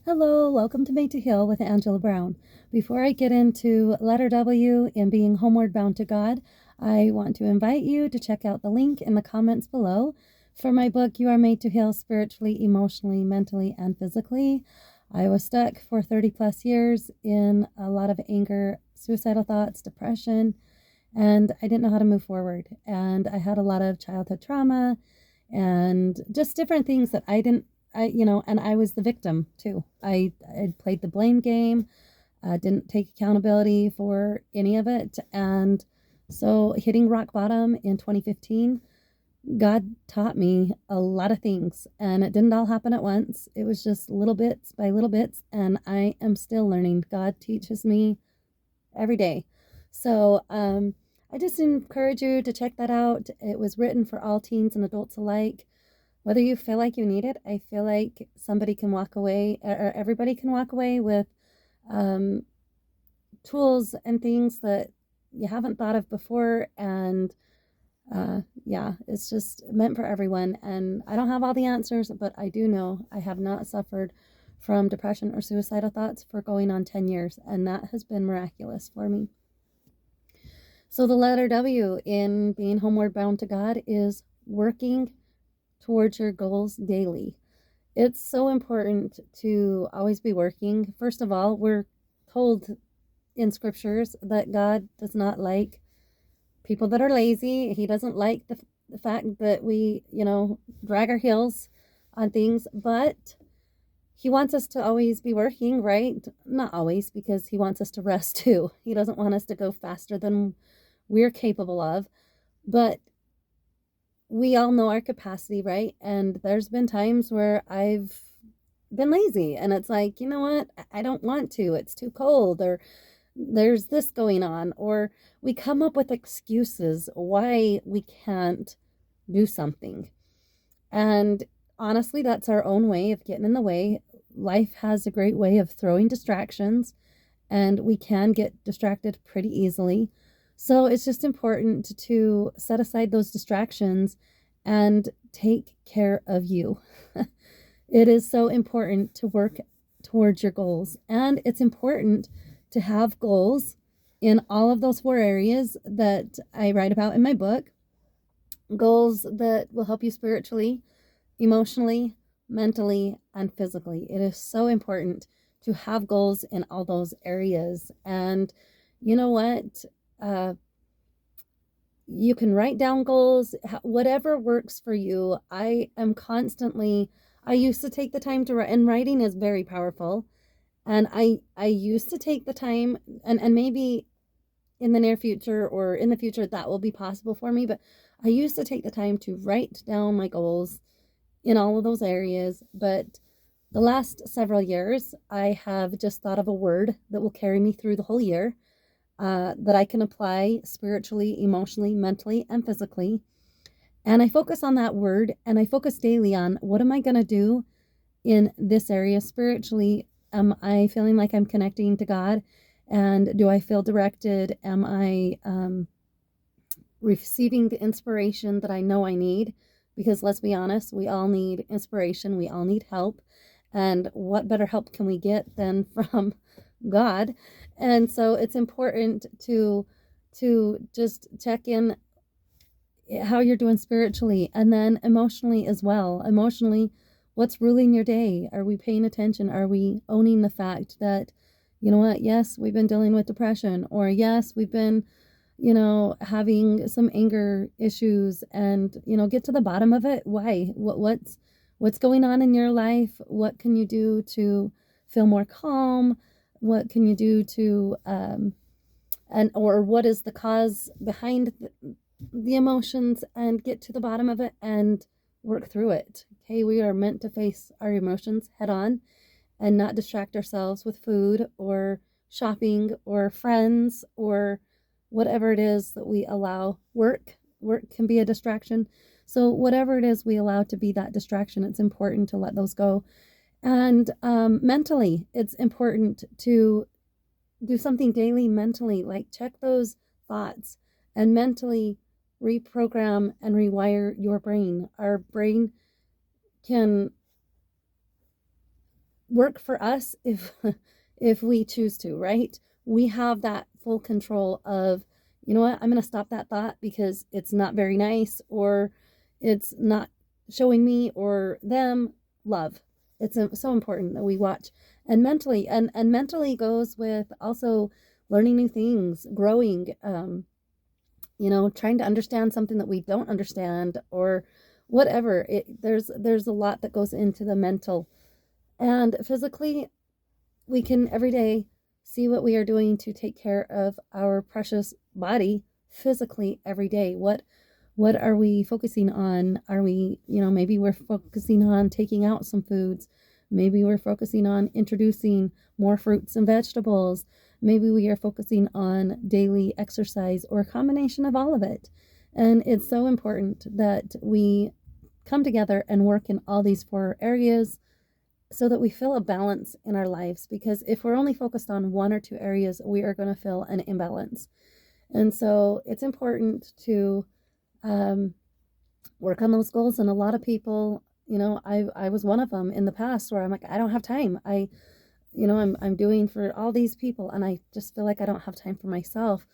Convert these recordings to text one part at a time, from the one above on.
Hello, welcome to Made to Heal with Angela Brown. Before I get into letter W and being homeward bound to God, I want to invite you to check out the link in the comments below for my book, You Are Made to Heal Spiritually, Emotionally, Mentally, and Physically. I was stuck for 30 plus years in a lot of anger, suicidal thoughts, depression, and I didn't know how to move forward. And I had a lot of childhood trauma and just different things that and I was the victim too. I played the blame game, didn't take accountability for any of it. And so hitting rock bottom in 2015, God taught me a lot of things, and it didn't all happen at once. It was just little bits by little bits, and I am still learning. God teaches me every day. So I just encourage you to check that out. It was written for all teens and adults alike. Whether you feel like you need it, I feel like somebody can walk away, or everybody can walk away with tools and things that you haven't thought of before. And yeah, it's just meant for everyone. And I don't have all the answers, but I do know I have not suffered from depression or suicidal thoughts for going on 10 years. And that has been miraculous for me. So the letter W in being homeward bound to God is working towards your goals daily. It's so important to always be working. First of all, we're told in scriptures that God does not like people that are lazy. He doesn't like the fact that we, drag our heels on things, but he wants us to always be working, right? Not always, because he wants us to rest too. He doesn't want us to go faster than we're capable of, but we all know our capacity, right? And there's been times where I've been lazy and it's like, you know what? I don't want to. It's too cold, or there's this going on, or we come up with excuses why we can't do something. And honestly, that's our own way of getting in the way. Life has a great way of throwing distractions, and we can get distracted pretty easily. So it's just important to set aside those distractions and take care of you. It is so important to work towards your goals, and it's important to have goals in all of those 4 areas that I write about in my book. Goals that will help you spiritually, emotionally, mentally, and physically. It is so important to have goals in all those areas. And you know what? You can write down goals, whatever works for you. I used to take the time to write, and writing is very powerful. And I used to take the time, and maybe in the near future or in the future that will be possible for me, but I used to take the time to write down my goals in all of those areas. But the last several years, I have just thought of a word that will carry me through the whole year, that I can apply spiritually, emotionally, mentally, and physically. And I focus on that word, and I focus daily on what am I going to do in this area spiritually. Am I feeling like I'm connecting to God? And do I feel directed? Am I receiving the inspiration that I know I need? Because let's be honest, we all need inspiration. We all need help. And what better help can we get than from God? And so it's important to just check in how you're doing spiritually, and then emotionally as well. Emotionally, what's ruling your day? Are we paying attention? Are we owning the fact that, you know what, yes, we've been dealing with depression, or yes, we've been, having some anger issues, and, get to the bottom of it. Why? What's going on in your life? What can you do to feel more calm? What can you do to, or what is the cause behind the emotions, and get to the bottom of it and work through it. Okay, we are meant to face our emotions head on and not distract ourselves with food or shopping or friends or whatever it is that we allow. Work can be a distraction. So whatever it is we allow to be that distraction, it's important to let those go. And mentally, it's important to do something daily mentally, like check those thoughts and mentally reprogram and rewire your brain. Our brain can work for us if if we choose to, right? We have that full control of, you know what, I'm going to stop that thought because it's not very nice, or it's not showing me or them love. It's so important that we watch. And mentally, and mentally goes with also learning new things, growing, trying to understand something that we don't understand, or whatever. There's a lot that goes into the mental. And physically, we can every day see what we are doing to take care of our precious body physically every day. What are we focusing on? Are we, maybe we're focusing on taking out some foods. Maybe we're focusing on introducing more fruits and vegetables. Maybe we are focusing on daily exercise, or a combination of all of it. And it's so important that we come together and work in all these four areas so that we feel a balance in our lives. Because if we're only focused on one or two areas, we are going to feel an imbalance. And so it's important to work on those goals. And a lot of people, I was one of them in the past, where I'm like, I don't have time. I'm doing for all these people, and I just feel like I don't have time for myself.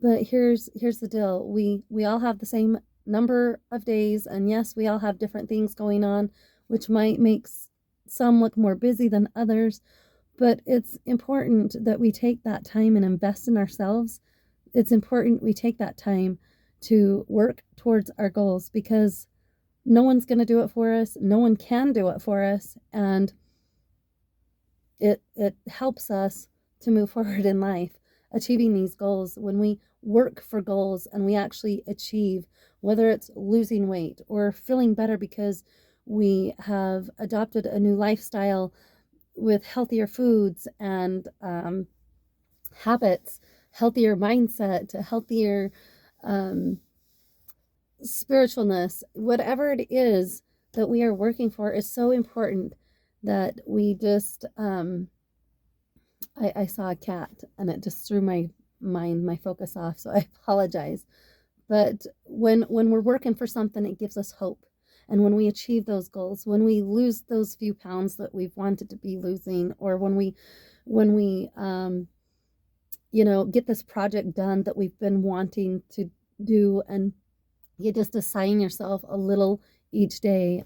But here's the deal. We all have the same number of days, and yes, we all have different things going on, which might make some look more busy than others. But it's important that we take that time and invest in ourselves. It's important we take that time to work towards our goals, because no one's going to do it for us. No one can do it for us. And it helps us to move forward in life, achieving these goals. When we work for goals and we actually achieve, whether it's losing weight or feeling better because we have adopted a new lifestyle with healthier foods and habits, healthier mindset, healthier spiritualness, whatever it is that we are working for, is so important that we just I saw a cat and it just threw my focus off, so I apologize. But when we're working for something, it gives us hope. And when we achieve those goals, when we lose those few pounds that we've wanted to be losing, or when we get this project done that we've been wanting to do, and you just assign yourself a little each day.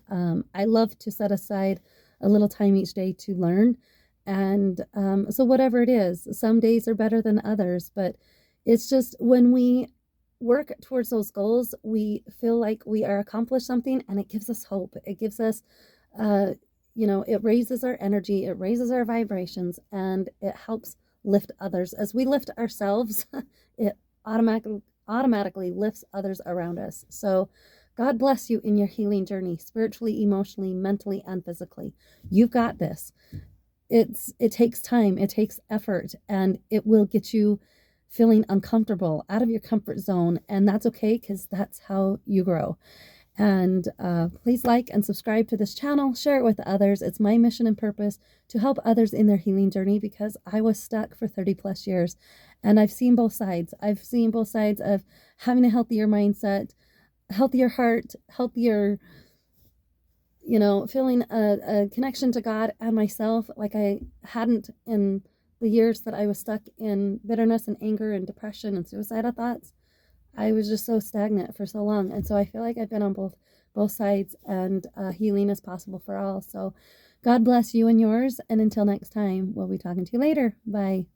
I love to set aside a little time each day to learn. And so whatever it is, some days are better than others, but it's just when we work towards those goals, we feel like we are accomplished something, and it gives us hope. It gives us, it raises our energy, it raises our vibrations, and it helps lift others. As we lift ourselves, it automatically lifts others around us. So God bless you in your healing journey, spiritually, emotionally, mentally, and physically. You've got this. It takes time, it takes effort, and it will get you feeling uncomfortable, out of your comfort zone, and that's okay, because that's how you grow. And please like and subscribe to this channel, share it with others. It's my mission and purpose to help others in their healing journey, because I was stuck for 30 plus years, and I've seen both sides. I've seen both sides of having a healthier mindset, healthier heart, healthier, feeling a connection to God and myself like I hadn't in the years that I was stuck in bitterness and anger and depression and suicidal thoughts. I was just so stagnant for so long. And so I feel like I've been on both sides, and healing is possible for all. So God bless you and yours. And until next time, we'll be talking to you later. Bye.